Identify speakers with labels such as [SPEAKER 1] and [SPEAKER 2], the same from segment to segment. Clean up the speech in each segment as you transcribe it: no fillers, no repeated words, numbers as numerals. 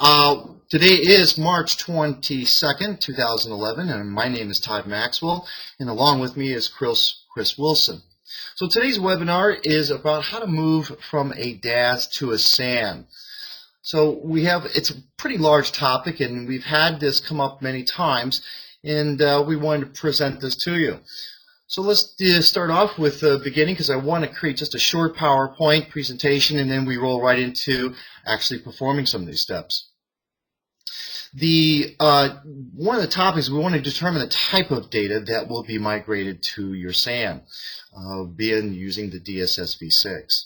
[SPEAKER 1] Today is March 22nd, 2011, and my name is Todd Maxwell, and along with me is Chris Wilson. So today's webinar is about how to move from a DAS to a SAN. So it's a pretty large topic, and we've had this come up many times, and we wanted to present this to you. So let's start off with the beginning, because I want to create just a short PowerPoint presentation, and then we roll right into actually performing some of these steps. One of the topics, we want to determine the type of data that will be migrated to your SAN, using the DSS V6.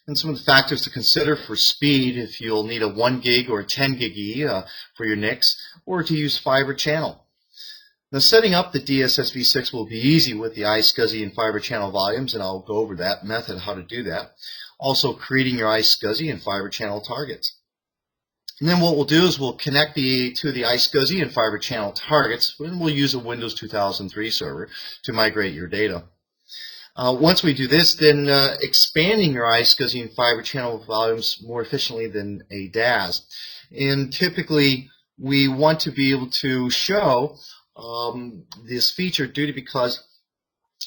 [SPEAKER 1] And some of the factors to consider for speed, if you'll need a 1 gig or a 10 gig E for your NICs, or to use Fibre Channel. Now, setting up the DSS V6 will be easy with the iceGuzzi and Fibre Channel volumes, and I'll go over that method, how to do that. Also, creating your iceGuzzi and Fibre Channel targets. And then what we'll do is we'll connect to the iceGuzzi and Fibre Channel targets, and we'll use a Windows 2003 server to migrate your data. Once we do this, then expanding your iceGuzzi and Fibre Channel volumes more efficiently than a DAS. And typically, we want to be able to show this feature because,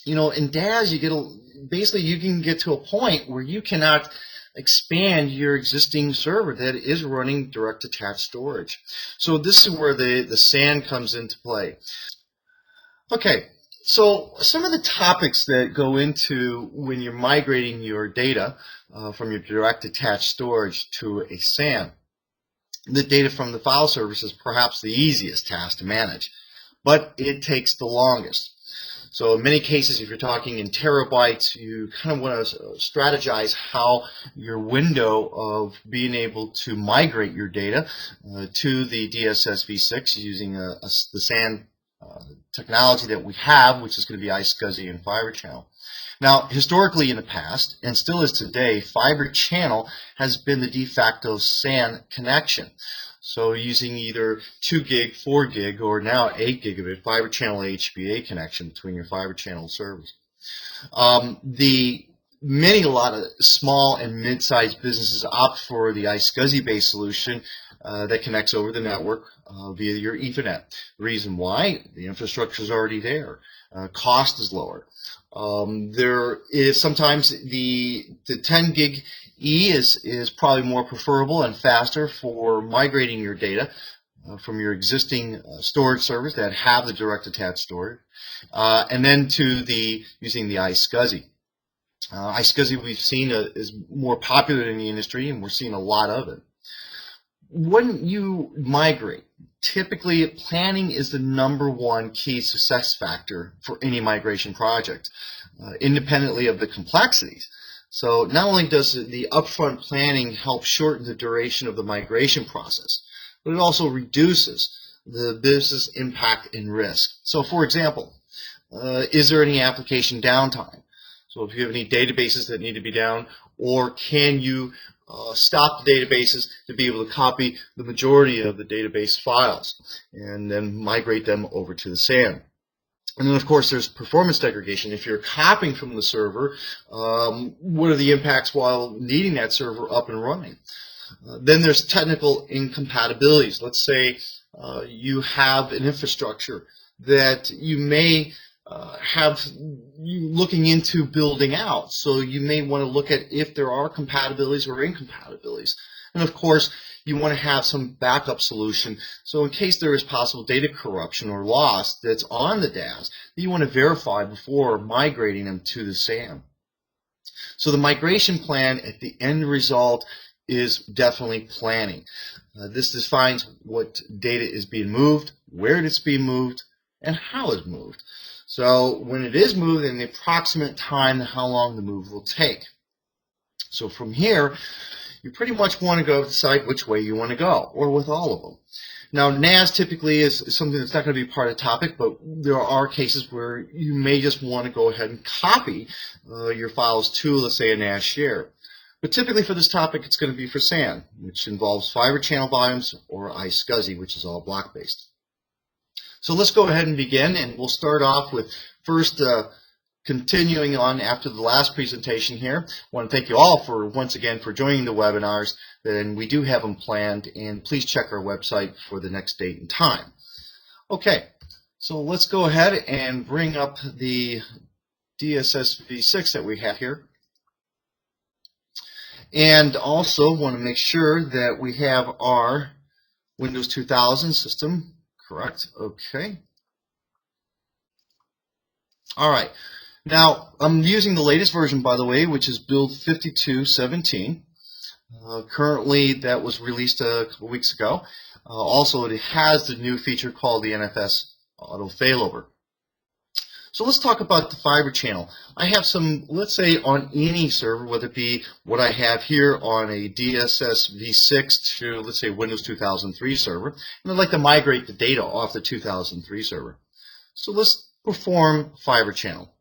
[SPEAKER 1] in DAS, basically you can get to a point where you cannot expand your existing server that is running direct attached storage. So this is where the SAN comes into play. Okay, so some of the topics that go into when you're migrating your data from your direct attached storage to a SAN. The data from the file service is perhaps the easiest task to manage, but it takes the longest. So in many cases, if you're talking in terabytes, you kind of want to strategize how your window of being able to migrate your data to the DSS V6 using the SAN technology that we have, which is going to be iceGuzzi and Fibre Channel. Now, historically in the past, and still is today, Fibre Channel has been the de facto SAN connection. So using either 2 gig, 4 gig, or now 8 gigabit Fibre Channel HBA connection between your Fibre Channel servers. A lot of small and mid-sized businesses opt for the iceGuzzi-based solution that connects over the network via your Ethernet. The reason why? The infrastructure is already there. Cost is lower. There is sometimes the 10 gig E is probably more preferable and faster for migrating your data from your existing storage servers that have the direct attached storage, and then to using the iceGuzzi. iceGuzzi we've seen is more popular in the industry, and we're seeing a lot of it. When you migrate, typically planning is the #1 key success factor for any migration project, independently of the complexities. So not only does the upfront planning help shorten the duration of the migration process, but it also reduces the business impact and risk. So for example, is there any application downtime? So if you have any databases that need to be down, or can you stop the databases to be able to copy the majority of the database files and then migrate them over to the SAN? And then, of course, there's performance degradation. If you're copying from the server, what are the impacts while needing that server up and running? Then there's technical incompatibilities. Let's say you have an infrastructure that you may have you looking into building out. So you may want to look at if there are compatibilities or incompatibilities. And of course, you want to have some backup solution. So in case there is possible data corruption or loss that's on the DAS, you want to verify before migrating them to the SAN. So the migration plan at the end result is definitely planning. This defines what data is being moved, where it's being moved, and how it's moved. So when it is moved, and the approximate time, how long the move will take. So from here, you pretty much want to decide which way you want to go, or with all of them. Now, NAS typically is something that's not going to be part of the topic, but there are cases where you may just want to go ahead and copy your files to, let's say, a NAS share. But typically for this topic, it's going to be for SAN, which involves Fibre Channel volumes, or iceGuzzi, which is all block-based. So let's go ahead and begin, and we'll start off with first continuing on after the last presentation here, I want to thank you all for once again for joining the webinars, and we do have them planned, and please check our website for the next date and time. Okay, so let's go ahead and bring up the DSS V6 that we have here. And also want to make sure that we have our Windows 2000 system correct. Okay. All right. Now, I'm using the latest version, by the way, which is build 5217. Currently, that was released a couple weeks ago. Also, it has the new feature called the NFS Auto Failover. So let's talk about the Fibre Channel. I have some, let's say, on any server, whether it be what I have here on a DSS V6 to, let's say, Windows 2003 server, and I'd like to migrate the data off the 2003 server. So let's perform Fibre Channel.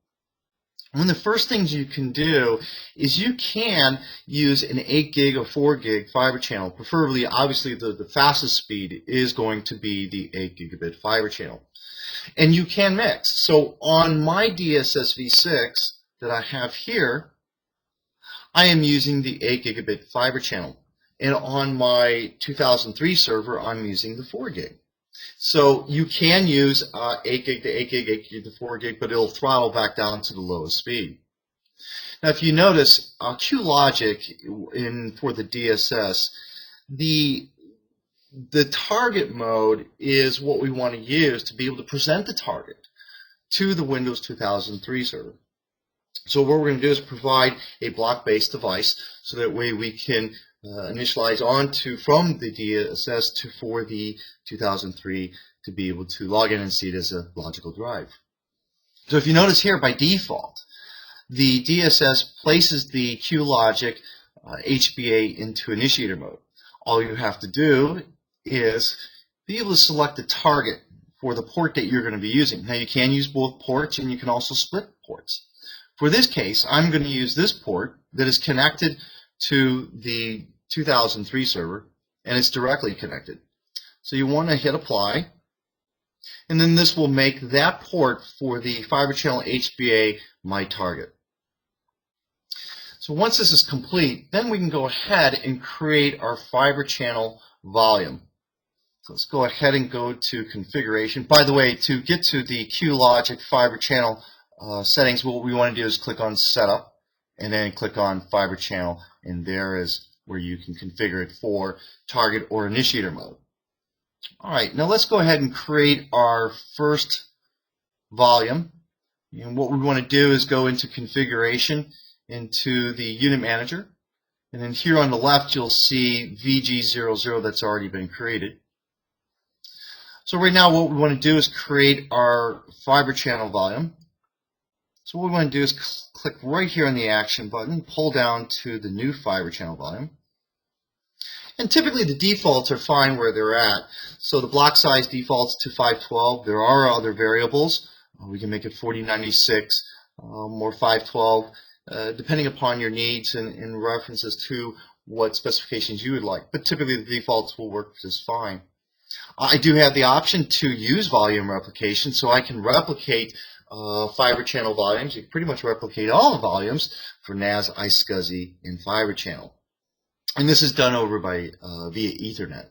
[SPEAKER 1] One of the first things you can do is you can use an 8 gig or 4 gig Fibre Channel. Preferably, obviously, the fastest speed is going to be the 8 gigabit Fibre Channel. And you can mix. So on my DSS V6 that I have here, I am using the 8 gigabit Fibre Channel. And on my 2003 server, I'm using the 4 gig. So you can use 8 gig to 8 gig, 8 gig to 4 gig, but it'll throttle back down to the lowest speed. Now, if you notice, QLogic for the DSS, the target mode is what we want to use to be able to present the target to the Windows 2003 server. So what we're going to do is provide a block-based device so that way we can initialize onto from the DSS for the 2003 to be able to log in and see it as a logical drive. So if you notice here, by default, the DSS places the QLogic HBA into initiator mode. All you have to do is be able to select the target for the port that you're going to be using. Now, you can use both ports, and you can also split ports. For this case, I'm going to use this port that is connected to the 2003 server, and it's directly connected. So you want to hit apply, and then this will make that port for the Fibre Channel HBA my target. So once this is complete, then we can go ahead and create our Fibre Channel volume. So let's go ahead and go to configuration. By the way, to get to the QLogic Fibre Channel settings, what we want to do is click on Setup, and then click on Fibre Channel, and there is where you can configure it for target or initiator mode. All right, now let's go ahead and create our first volume. And what we want to do is go into configuration, into the unit manager, and then here on the left you'll see VG00 that's already been created. So right now what we want to do is create our Fibre Channel volume. So what we want to do is click right here on the action button, pull down to the new Fibre Channel volume. And typically the defaults are fine where they're at. So the block size defaults to 512. There are other variables. We can make it 4096 or 512, depending upon your needs and references to what specifications you would like. But typically the defaults will work just fine. I do have the option to use volume replication, so I can replicate Fibre Channel volumes. You can pretty much replicate all the volumes for NAS, IceGuzzi, and Fibre Channel. And this is done over by via Ethernet.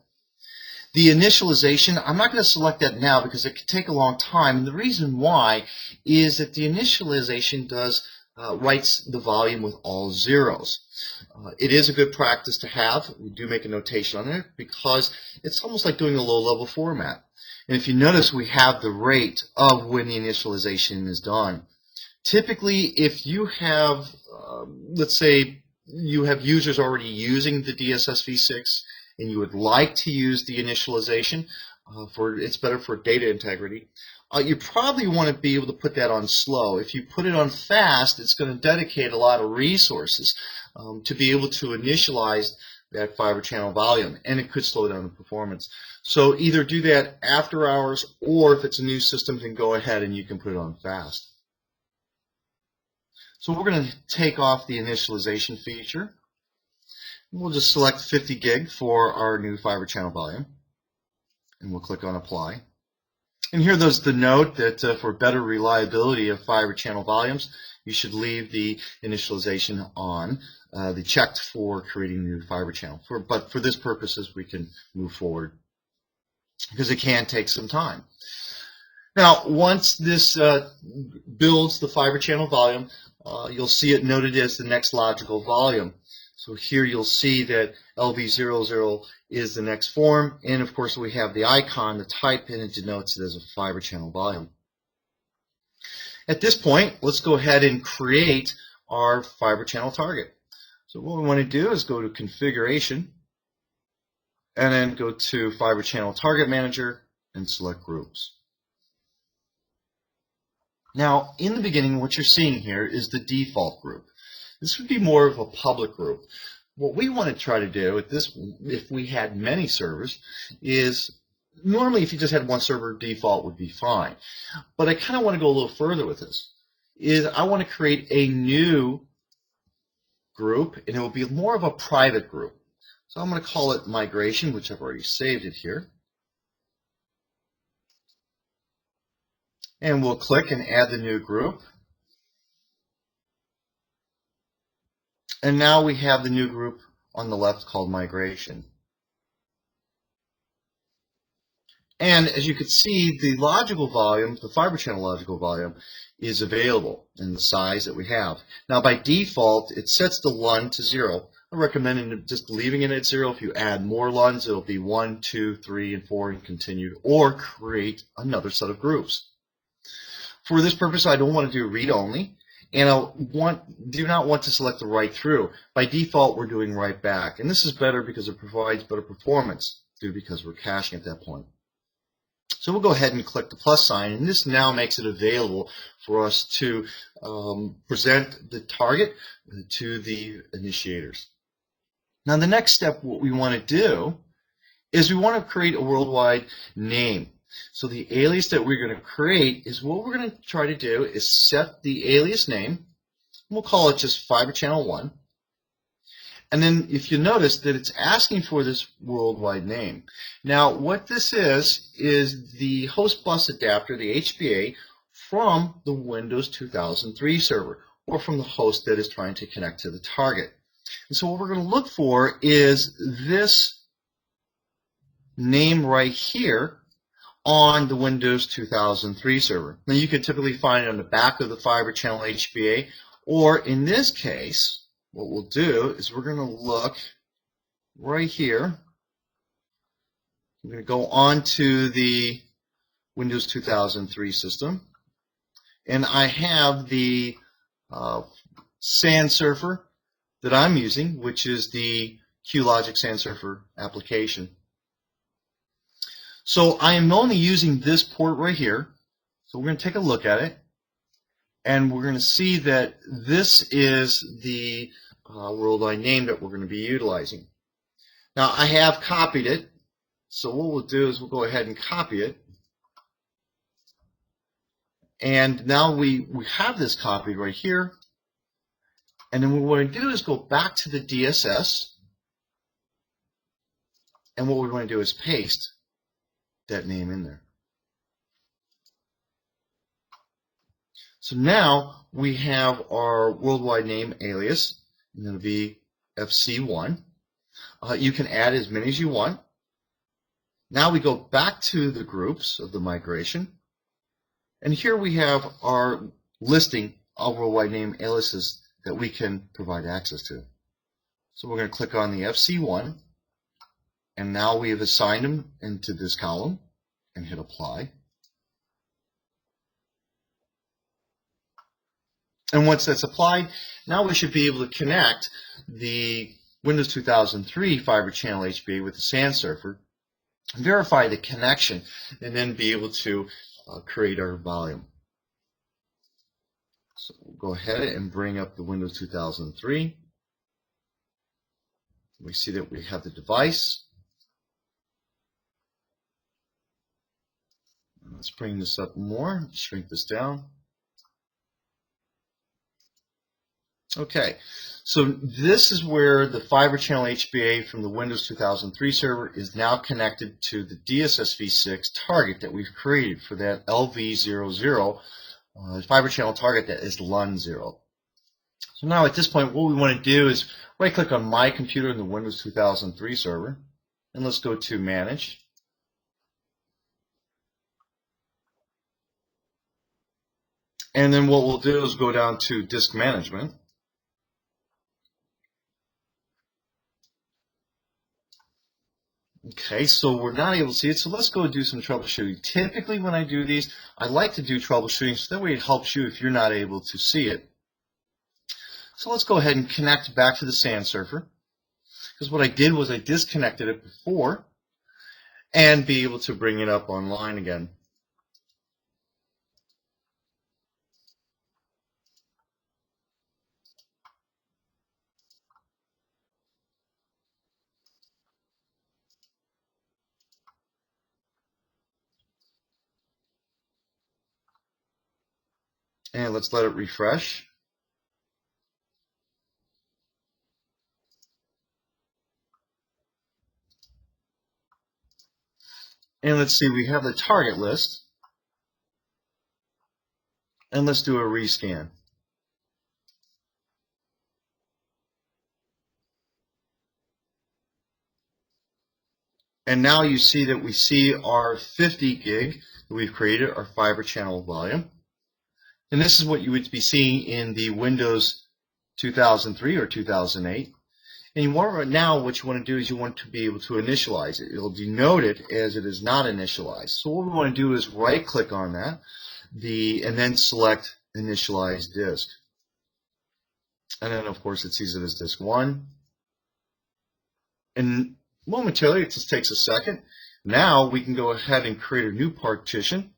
[SPEAKER 1] The initialization, I'm not going to select that now because it could take a long time. And the reason why is that the initialization writes the volume with all zeros. It is a good practice to have. We do make a notation on it because it's almost like doing a low-level format. And if you notice, we have the rate of when the initialization is done. Typically, if you have, let's say, you have users already using the DSS V6 and you would like to use the initialization, it's better for data integrity, you probably want to be able to put that on slow. If you put it on fast, it's going to dedicate a lot of resources to be able to initialize that Fibre Channel volume, and it could slow down the performance. So either do that after hours, or if it's a new system, then go ahead and you can put it on fast. So we're going to take off the initialization feature. We'll just select 50 gig for our new Fibre Channel volume, and we'll click on Apply. And here there's the note that for better reliability of fiber channel volumes, you should leave the initialization on, the checked for creating new fiber channel. But for this purposes, we can move forward because it can take some time. Now, once this builds the fiber channel volume, you'll see it noted as the next logical volume. So here you'll see that LV00 is the next form, and of course we have the icon, the type, and it denotes it as a fiber channel volume. At this point, let's go ahead and create our fiber channel target. So what we want to do is go to Configuration, and then go to Fiber Channel Target Manager, and select Groups. Now, in the beginning, what you're seeing here is the default group. This would be more of a public group. What we want to try to do at this, if we had many servers, is normally if you just had one server, default would be fine. But I kind of want to go a little further with this. I want to create a new group, and it will be more of a private group. So I'm going to call it Migration, which I've already saved it here. And we'll click and add the new group. And now we have the new group on the left called Migration. And as you can see, the logical volume, the fiber channel logical volume, is available in the size that we have. Now by default, it sets the LUN to 0. I recommend just leaving it at 0. If you add more LUNs, it'll be 1, 2, 3, and 4 and continued, or create another set of groups. For this purpose, I don't want to do read-only, and I do not want to select the write through. By default, we're doing write back, and this is better because it provides better performance, because we're caching at that point. So we'll go ahead and click the plus sign, and this now makes it available for us to present the target to the initiators. Now the next step, what we want to do is we want to create a worldwide name. So the alias that we're going to create is what we're going to try to do is set the alias name. We'll call it just Fiber Channel 1. And then if you notice that it's asking for this worldwide name. Now what this is the host bus adapter, the HBA, from the Windows 2003 server, or from the host that is trying to connect to the target. And so what we're going to look for is this name right here on the Windows 2003 server. Now you can typically find it on the back of the Fiber Channel HBA, or in this case, what we'll do is we're going to look right here. We're going to go on to the Windows 2003 system, and I have the Sans Surfer that I'm using, which is the QLogic Sans Surfer application. So I am only using this port right here. So we're going to take a look at it, and we're going to see that this is the worldwide name that we're going to be utilizing. Now I have copied it, so what we'll do is we'll go ahead and copy it. And now we have this copied right here. And then what we're going to do is go back to the DSS, and what we're going to do is paste that name in there. So now we have our worldwide name alias, and it'll be FC1. You can add as many as you want. Now we go back to the groups of the migration, and here we have our listing of worldwide name aliases that we can provide access to. So we're going to click on the FC1, and now we have assigned them into this column and hit apply. And once that's applied, now we should be able to connect the Windows 2003 Fiber Channel HBA with the Sans Surfer, verify the connection, and then be able to create our volume. So we'll go ahead and bring up the Windows 2003. We see that we have the device. Let's bring this up more, shrink this down. Okay, so this is where the Fibre Channel HBA from the Windows 2003 server is now connected to the DSS V6 target that we've created for that LV00 Fibre Channel target that is LUN0. So now at this point, what we want to do is right-click on My Computer in the Windows 2003 server, and let's go to Manage. And then what we'll do is go down to Disk Management. Okay, so we're not able to see it, so let's go do some troubleshooting. Typically when I do these, I like to do troubleshooting so that way it helps you if you're not able to see it. So let's go ahead and connect back to the SAN server, because what I did was I disconnected it before and be able to bring it up online again. And let's let it refresh. And let's see, we have the target list. And let's do a rescan. And now you see that we see our 50 gig that we've created, our Fibre Channel volume. And this is what you would be seeing in the Windows 2003 or 2008. And you want right now, what you want to do is you want to be able to initialize it. It'll denote it as it is not initialized. So what we want to do is right-click on that, and then select Initialize Disk. And then, of course, it sees it as Disk 1. And momentarily, it just takes a second. Now we can go ahead and create a new partition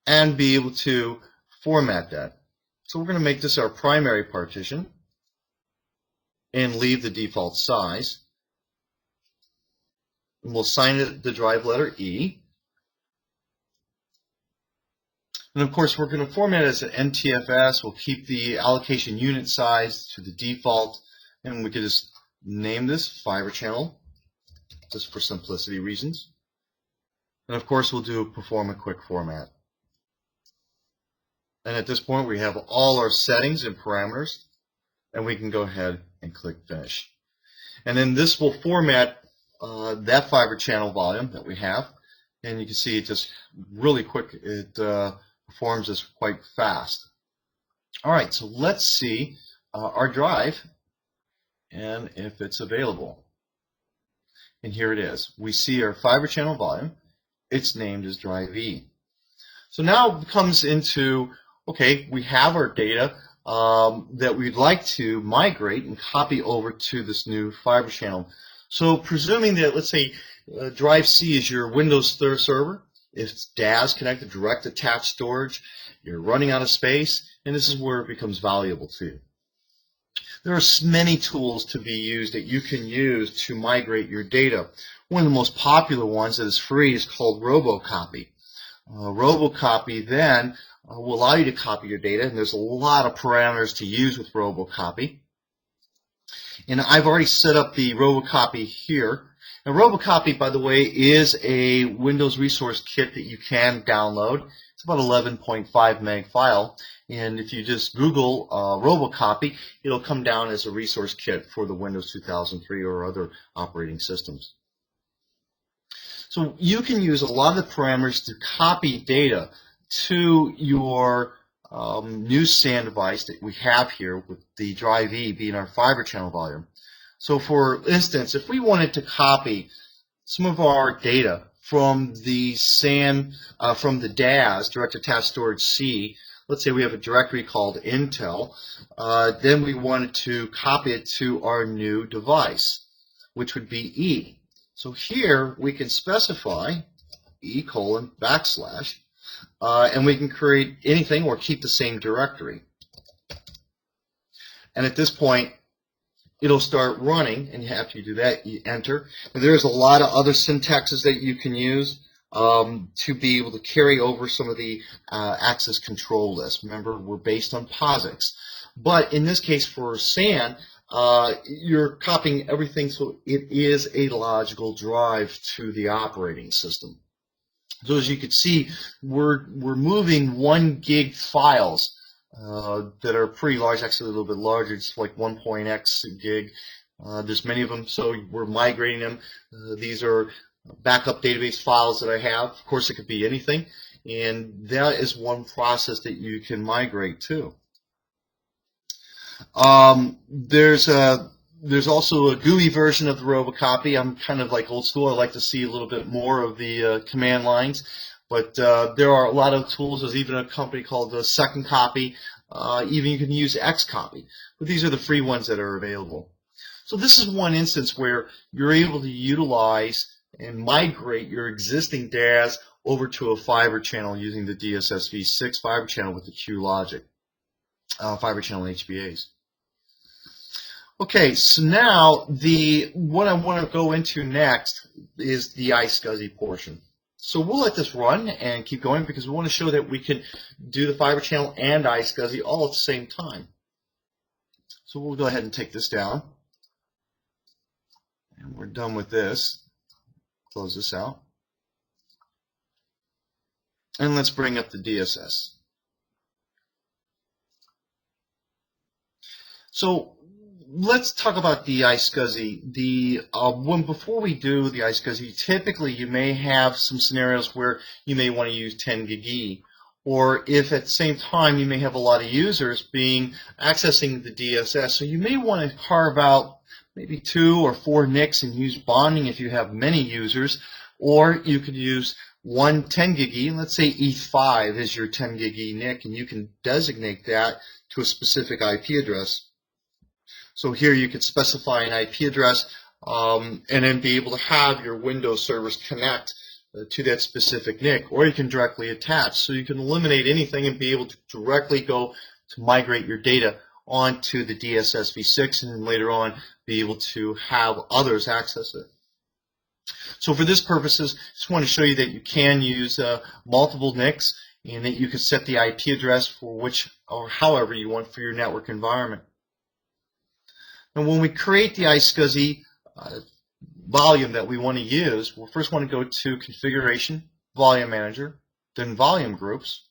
[SPEAKER 1] and be able to format that. So we're going to make this our primary partition and leave the default size. And we'll assign it the drive letter E. And of course, we're going to format it as an NTFS. We'll keep the allocation unit size to the default, and we can just name this Fibre Channel, just for simplicity reasons. And of course, we'll do perform a quick format. And at this point, we have all our settings and parameters, and we can go ahead and click Finish. And then this will format that Fibre Channel volume that we have, and you can see it just really quick. It performs this quite fast. All right, so let's see our drive and if it's available. And here it is. We see our Fibre Channel volume. It's named as Drive E. So now it comes into, okay, we have our data that we'd like to migrate and copy over to this new Fibre Channel. So presuming that, let's say, Drive C is your Windows server, if it's DAS connected, direct attached storage, you're running out of space, and this is where it becomes valuable to you. There are many tools to be used that you can use to migrate your data. One of the most popular ones that is free is called Robocopy. Robocopy then will allow you to copy your data, and there's a lot of parameters to use with Robocopy. And I've already set up the Robocopy here. Now, Robocopy, by the way, is a Windows resource kit that you can download. It's about 11.5 meg file. And if you just Google Robocopy, it'll come down as a resource kit for the Windows 2003 or other operating systems. So you can use a lot of the parameters to copy data to your new SAN device that we have here, with the Drive E being our Fibre Channel volume. So for instance, if we wanted to copy some of our data from the SAN, from the DAS, Direct Attached Storage C, let's say we have a directory called Intel, then we wanted to copy it to our new device, which would be E. So here we can specify E:\\, and we can create anything or keep the same directory. And at this point, it'll start running, and after you do that, you enter. And there's a lot of other syntaxes that you can use to be able to carry over some of the access control lists. Remember, we're based on POSIX. But in this case for SAN, you're copying everything so it is a logical drive to the operating system. So as you can see, we're moving 1 gig files that are pretty large, actually a little bit larger. It's like 1.x gig. There's many of them, so we're migrating them. These are backup database files that I have. Of course, it could be anything, and that is one process that you can migrate to. There's also a GUI version of the Robocopy. I'm kind of like old school. I like to see a little bit more of the command lines, but there are a lot of tools. There's even a company called Second Copy. Even you can use Xcopy, but these are the free ones that are available. So this is one instance where you're able to utilize and migrate your existing DAS over to a fiber channel using the DSS V6 fiber channel with the Q logic, fiber channel HBAs. Okay, so now what I want to go into next is the IceGuzzi portion. So we'll let this run and keep going because we want to show that we can do the fiber channel and IceGuzzi all at the same time. So we'll go ahead and take this down. And we're done with this. Close this out. And let's bring up the DSS. So let's talk about the IceGuzzi. Before we do the IceGuzzi, typically you may have some scenarios where you may want to use 10 gig E, or if at the same time you may have a lot of users accessing the DSS, so you may want to carve out maybe 2 or 4 NICs and use bonding if you have many users, or you could use one 10 gig E, let's say E5 is your 10 gig E NIC, and you can designate that to a specific IP address. So here you could specify an IP address and then be able to have your Windows servers connect to that specific NIC, or you can directly attach. So you can eliminate anything and be able to directly go to migrate your data onto the DSS V6 and then later on be able to have others access it. So for this purposes, I just want to show you that you can use multiple NICs and that you can set the IP address for which or however you want for your network environment. And when we create the IceGuzzi volume that we want to use, we'll first want to go to Configuration, Volume Manager, then Volume Groups.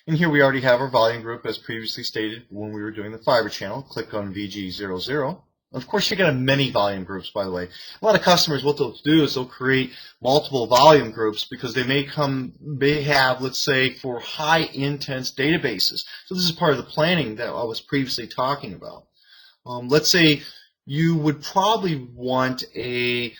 [SPEAKER 1] And here we already have our volume group as previously stated when we were doing the fiber channel. Click on VG00. Of course, you got many volume groups, by the way. A lot of customers, what they'll do is they'll create multiple volume groups because they may have, let's say, for high intense databases. So this is part of the planning that I was previously talking about. Let's say you would probably want your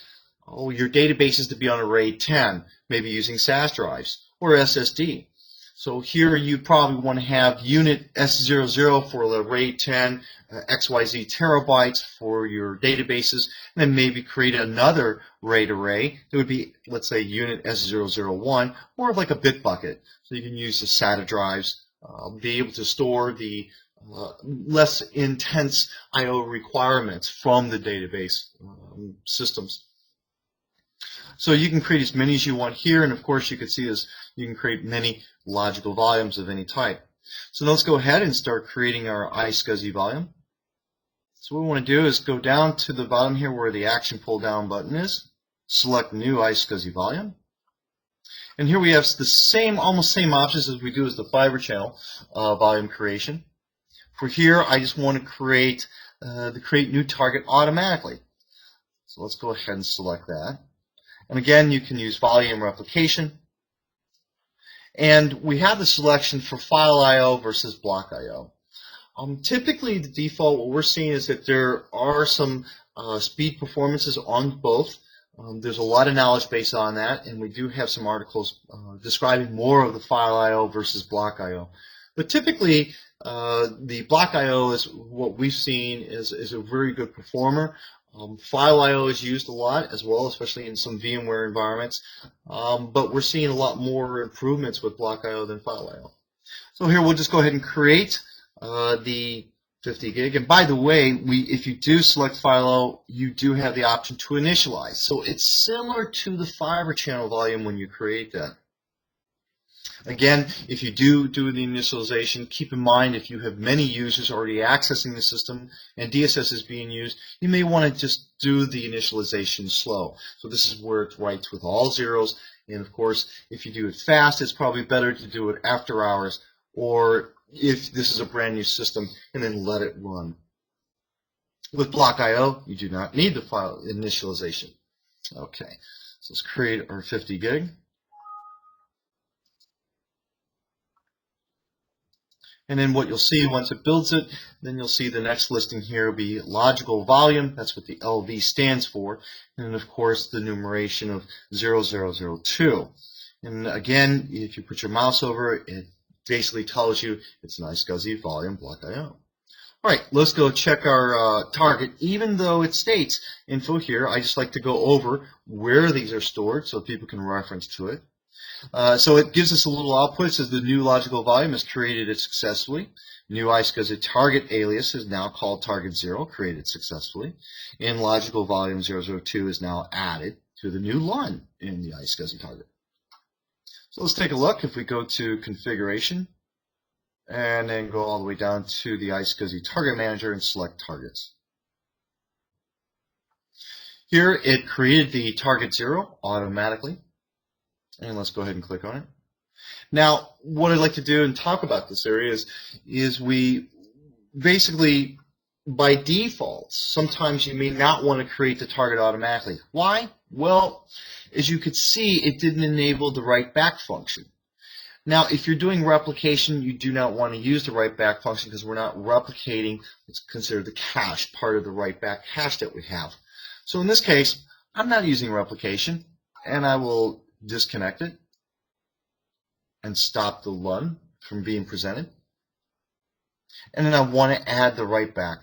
[SPEAKER 1] databases to be on array 10, maybe using SAS drives or SSD. So here you probably want to have unit S00 for array 10, XYZ terabytes for your databases, and then maybe create another RAID array that would be, let's say, unit S001, more of like a bit bucket. So you can use the SATA drives, be able to store the less intense I/O requirements from the database systems. So you can create as many as you want here, and of course you can see as you can create many logical volumes of any type. So let's go ahead and start creating our IceGuzzi volume. So what we want to do is go down to the bottom here where the action pull down button is, select new IceGuzzi volume. And here we have the almost same options as we do as the fiber channel volume creation. For here, I just want to create new target automatically. So let's go ahead and select that. And again, you can use volume replication. And we have the selection for file I/O versus block I/O. Typically, the default, what we're seeing is that there are some speed performances on both. There's a lot of knowledge base on that, and we do have some articles describing more of the file I/O versus block I/O. But typically, the block I/O is what we've seen is a very good performer. File I/O is used a lot as well, especially in some VMware environments. But we're seeing a lot more improvements with block I/O than file I/O. So here we'll just go ahead and create the 50 gig. And by the way, if you do select file I/O, you do have the option to initialize. So it's similar to the fiber channel volume when you create that. Again, if you do the initialization, keep in mind if you have many users already accessing the system and DSS is being used, you may want to just do the initialization slow. So this is where it writes with all zeros, and of course, if you do it fast, it's probably better to do it after hours, or if this is a brand new system, and then let it run. With block IO, you do not need the file initialization. Okay, so let's create our 50 gig. And then what you'll see once it builds it, then you'll see the next listing here will be logical volume. That's what the LV stands for. And then, of course, the numeration of 0002. And again, if you put your mouse over it, it basically tells you it's an IceGuzzi volume block IO. All right, let's go check our target. Even though it states info here, I just like to go over where these are stored so people can reference to it. So it gives us a little output. It says the new logical volume is created successfully. New IceGuzzi target alias is now called target 0, created successfully. And logical volume 002 is now added to the new line in the IceGuzzi target. So let's take a look. If we go to configuration and then go all the way down to the IceGuzzi target manager and select targets. Here it created the target 0 automatically. And let's go ahead and click on it. Now, what I'd like to do and talk about this area is we basically, by default, sometimes you may not want to create the target automatically. Why? Well, as you could see, it didn't enable the write back function. Now, if you're doing replication, you do not want to use the write back function because we're not replicating what's considered the cache, part of the write back cache that we have. So in this case, I'm not using replication, and I will disconnect it and stop the run from being presented. And then I want to add the write back.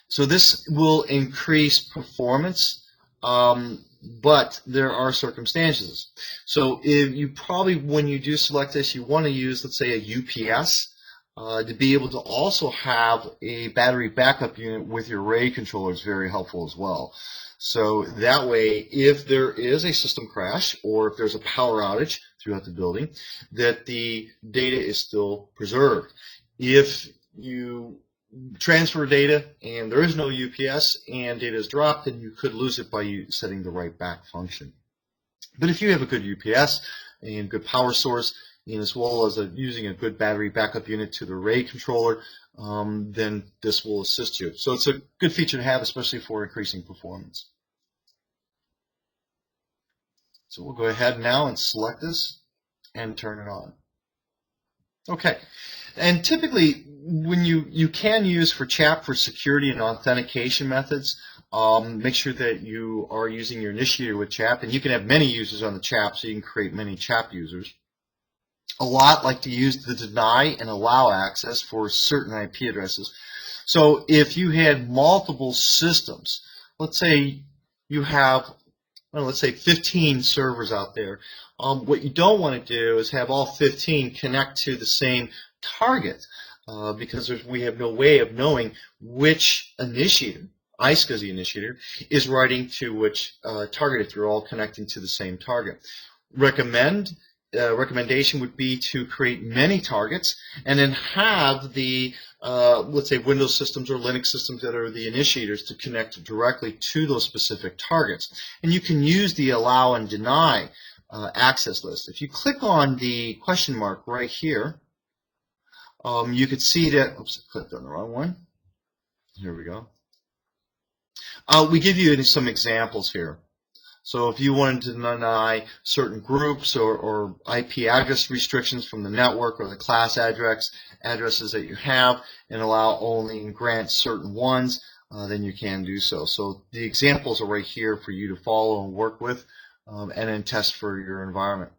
[SPEAKER 1] So this will increase performance, but there are circumstances. So if you probably, when you do select this, you want to use, let's say, a UPS to be able to also have a battery backup unit with your array controller is very helpful as well. So that way, if there is a system crash or if there's a power outage throughout the building, that the data is still preserved. If you transfer data and there is no UPS and data is dropped, then you could lose it by setting the write back function. But if you have a good UPS and good power source, and as well as using a good battery backup unit to the array controller, then this will assist you. So it's a good feature to have, especially for increasing performance. So we'll go ahead now and select this and turn it on. Okay, and typically when you can use for CHAP for security and authentication methods, make sure that you are using your initiator with CHAP, and you can have many users on the CHAP, so you can create many CHAP users. A lot like to use the deny and allow access for certain IP addresses. So if you had multiple systems, let's say you have, well, let's say 15 servers out there, what you don't want to do is have all 15 connect to the same target because we have no way of knowing which initiator, IceGuzzi initiator, is writing to which target if you're all connecting to the same target. Recommendation would be to create many targets and then have the, let's say, Windows systems or Linux systems that are the initiators to connect directly to those specific targets. And you can use the allow and deny access list. If you click on the question mark right here, you could see that, oops, I clicked on the wrong one. Here we go. We give you some examples here. So if you wanted to deny certain groups or IP address restrictions from the network or the class addresses that you have and allow only and grant certain ones, then you can do so. So the examples are right here for you to follow and work with and then test for your environment.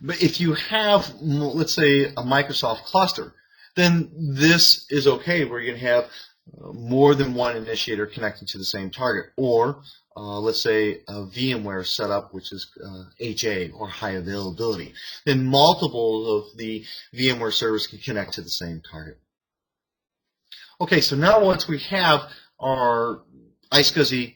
[SPEAKER 1] But if you have, let's say, a Microsoft cluster, then this is okay where you're going to have more than one initiator connecting to the same target, or let's say a VMware setup, which is HA or high availability. Then multiple of the VMware servers can connect to the same target. Okay, so now once we have our IceGuzzi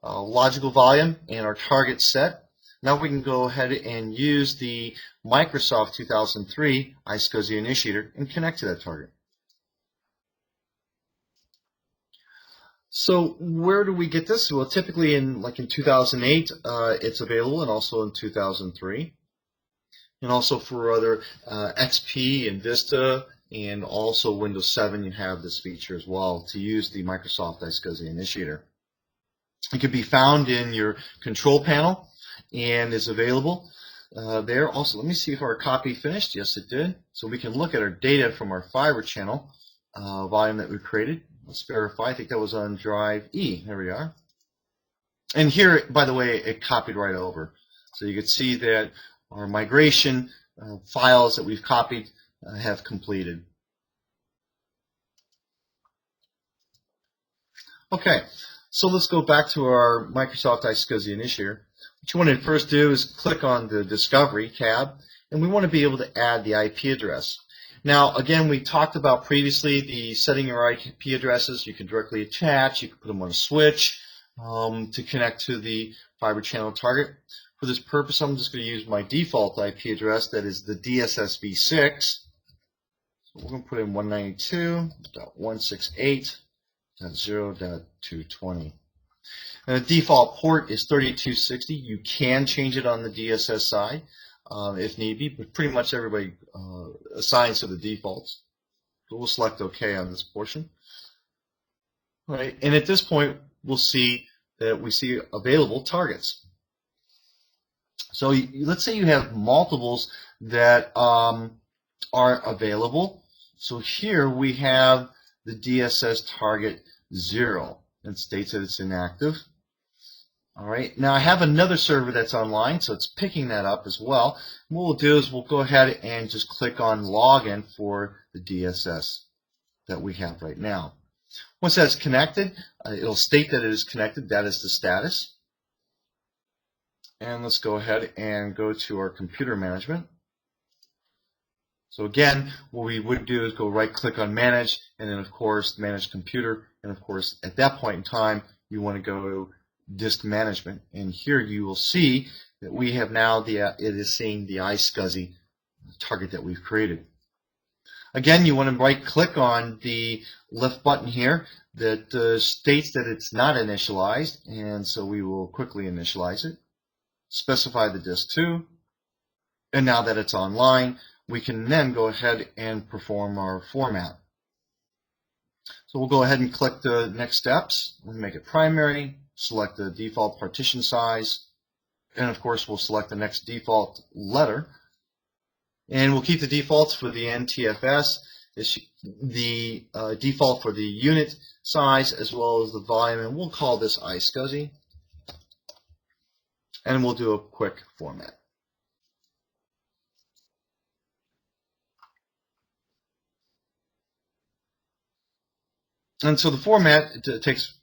[SPEAKER 1] logical volume and our target set, Now we can go ahead and use the Microsoft 2003 IceGuzzi Initiator and connect to that target. So where do we get this? Well, typically in 2008, it's available, and also in 2003, and also for other XP and Vista, and also Windows 7, you have this feature as well to use the Microsoft IceGuzzi Initiator. It can be found in your control panel and is available there. Also, let me see if our copy finished. Yes, it did. So we can look at our data from our Fibre Channel volume that we created. Let's verify. I think that was on drive E. There we are. And here, by the way, it copied right over. So you can see that our migration files that we've copied have completed. Okay, so let's go back to our Microsoft IceGuzzi Initiator. What you want to first do is click on the Discovery tab, and we want to be able to add the IP address. Now, again, we talked about previously the setting your IP addresses. You can directly attach, you can put them on a switch to connect to the Fibre Channel target. For this purpose, I'm just going to use my default IP address, that is the DSS V6. So we're going to put in 192.168.0.220. And the default port is 3260. You can change it on the DSS side if need be, but pretty much everybody assigns to the defaults. So we'll select OK on this portion. All right, and at this point, we'll see that we see available targets. So let's say you have multiples that are available. So here we have the DSS target 0. It states that it's inactive. All right, now I have another server that's online, so it's picking that up as well. And what we'll do is we'll go ahead and just click on login for the DSS that we have right now. Once that's connected, it'll state that it is connected. That is the status. And let's go ahead and go to our computer management. So again, what we would do is go right click on manage, and then of course manage computer, and of course at that point in time you want to go to disk management, and here you will see that we have now it is seeing the iSCSI target that we've created. Again, you want to right click on the left button here that states that it's not initialized, and so we will quickly initialize it. Specify the disk to, and now that it's online, we can then go ahead and perform our format. So we'll go ahead and click the next steps. We'll make it primary, select the default partition size, and of course we'll select the next default letter. And we'll keep the defaults for the NTFS, the default for the unit size, as well as the volume, and we'll call this IceGuzzi. And we'll do a quick format. And so the format takes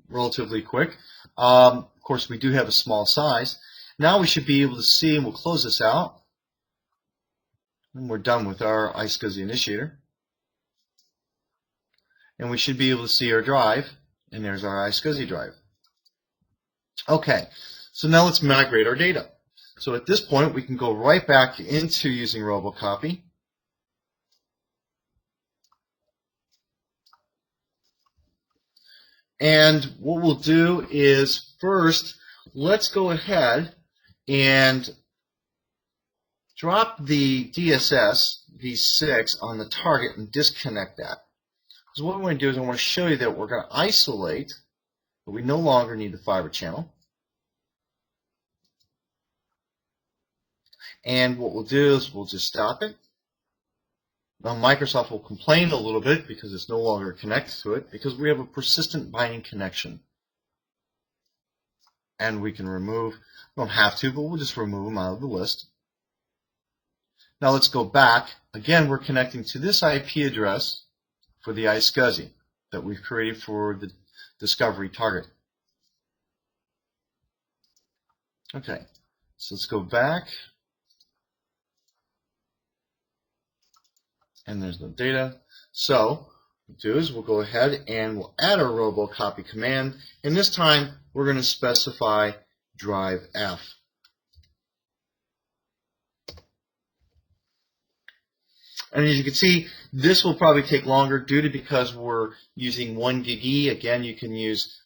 [SPEAKER 1] relatively quick. Of course, we do have a small size. Now we should be able to see, and we'll close this out. And we're done with our IceGuzzi Initiator. And we should be able to see our drive, and there's our iSCSI drive. Okay, so now let's migrate our data. So at this point, we can go right back into using Robocopy. And what we'll do is first, let's go ahead and drop the DSS V6 on the target and disconnect that. So what we're going to do is I want to show you that we're going to isolate, but we no longer need the Fibre Channel. And what we'll do is we'll just stop it. Now Microsoft will complain a little bit because it's no longer connected to it because we have a persistent binding connection. And we can remove, we don't have to, but we'll just remove them out of the list. Now let's go back. Again, we're connecting to this IP address for the iSCSI that we've created for the discovery target. Okay, so let's go back. And there's no data. So what we'll do is we'll go ahead and we'll add our Robocopy command. And this time we're going to specify drive F. And as you can see, this will probably take longer because we're using 1 gig E. Again, you can use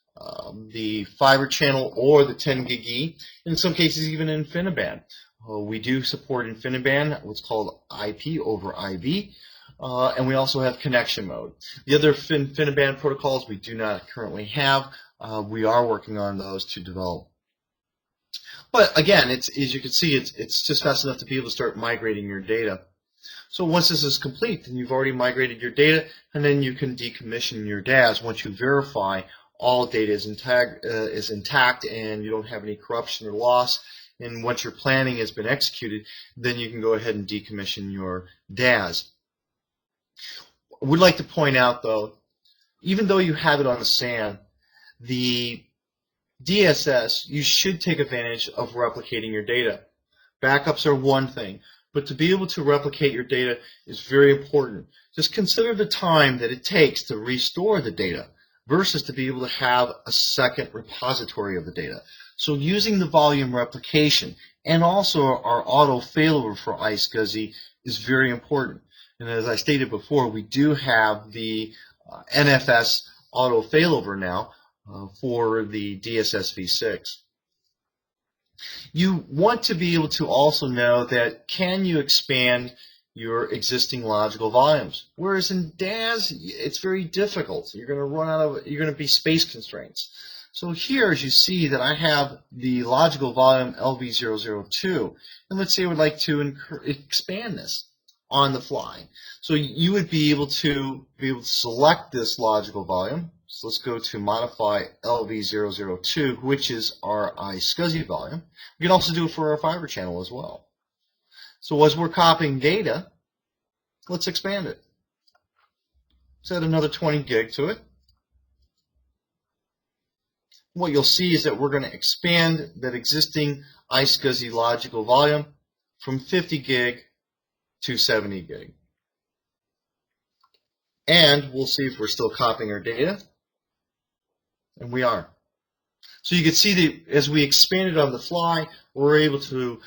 [SPEAKER 1] the Fibre Channel or the 10 gig E. In some cases, even InfiniBand. We do support InfiniBand, what's called IP over IV. And we also have connection mode. The other InfiniBand protocols we do not currently have. We are working on those to develop. But again, as you can see, it's just fast enough to be able to start migrating your data. So once this is complete, then you've already migrated your data, and then you can decommission your DAS once you verify all data is intact and you don't have any corruption or loss. And once your planning has been executed, then you can go ahead and decommission your DAS. I would like to point out, though, even though you have it on the SAN, the DSS, you should take advantage of replicating your data. Backups are one thing, but to be able to replicate your data is very important. Just consider the time that it takes to restore the data versus to be able to have a second repository of the data. So using the volume replication and also our auto failover for IceGuzzi is very important. And as I stated before, we do have the NFS auto failover now for the DSS V6. You want to be able to also know that can you expand your existing logical volumes, whereas in DAS it's very difficult. You're going to be space constraints. So here, as you see, that I have the logical volume LV002, and let's say I would like to expand this on the fly. So you would be able to select this logical volume. So let's go to modify LV002, which is our IceGuzzi volume. We can also do it for our Fibre Channel as well. So as we're copying data, let's expand it. Let's add another 20 gig to it. What you'll see is that we're going to expand that existing IceGuzzi logical volume from 50 gig to 70 gig. And we'll see if we're still copying our data. And we are. So you can see that as we expanded on the fly, we're able to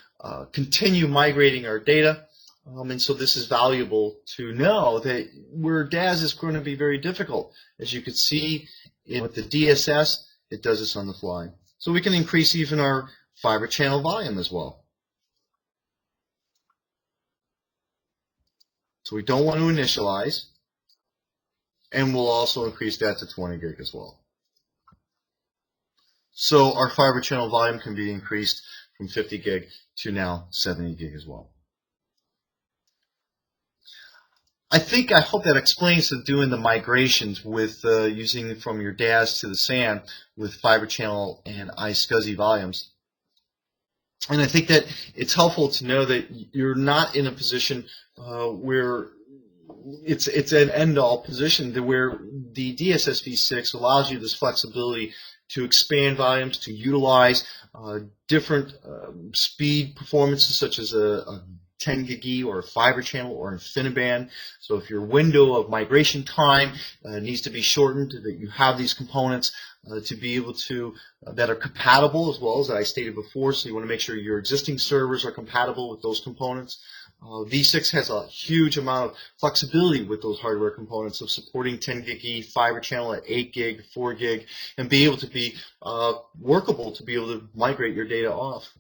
[SPEAKER 1] continue migrating our data. And so this is valuable to know that where DAS is going to be very difficult. As you can see with the DSS, it does this on the fly. So we can increase even our Fibre Channel volume as well. So we don't want to initialize. And we'll also increase that to 20 gig as well. So our Fibre Channel volume can be increased from 50 gig to now 70 gig as well. I hope that explains to doing the migrations with using from your DAS to the SAN with Fibre Channel and IceGuzzi volumes. And I think that it's helpful to know that you're not in a position where it's an end-all position where the DSS V6 allows you this flexibility to expand volumes, to utilize different speed performances such as a 10 gig E or a Fibre Channel or InfiniBand. So if your window of migration time needs to be shortened, that you have these components to be able to that are compatible as well as I stated before. So you want to make sure your existing servers are compatible with those components. V6 has a huge amount of flexibility with those hardware components of supporting 10 gig E, Fibre Channel at 8 gig, 4 gig, and be able to be workable to be able to migrate your data off.